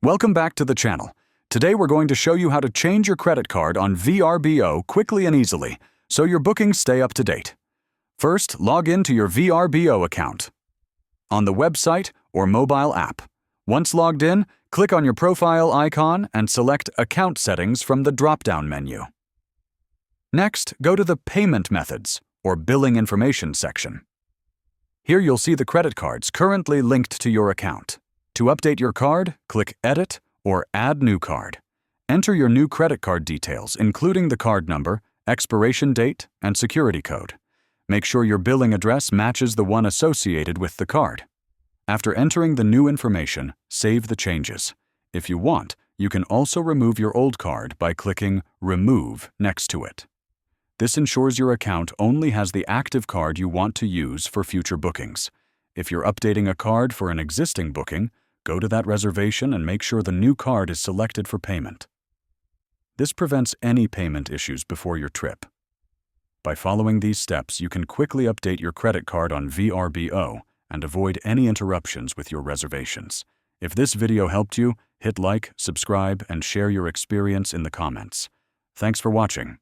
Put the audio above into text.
Welcome back to the channel. Today we're going to show you how to change your credit card on VRBO quickly and easily, so your bookings stay up to date. First, log in to your VRBO account on the website or mobile app. Once logged in, click on your profile icon and select Account Settings from the drop-down menu. Next, go to the Payment Methods or Billing Information section. Here you'll see the credit cards currently linked to your account. To update your card, click Edit or Add New Card. Enter your new credit card details, including the card number, expiration date, and security code. Make sure your billing address matches the one associated with the card. After entering the new information, save the changes. If you want, you can also remove your old card by clicking Remove next to it. This ensures your account only has the active card you want to use for future bookings. If you're updating a card for an existing booking, go to that reservation and make sure the new card is selected for payment. This prevents any payment issues before your trip. By following these steps, you can quickly update your credit card on VRBO and avoid any interruptions with your reservations. If this video helped you, hit like, subscribe, and share your experience in the comments. Thanks for watching.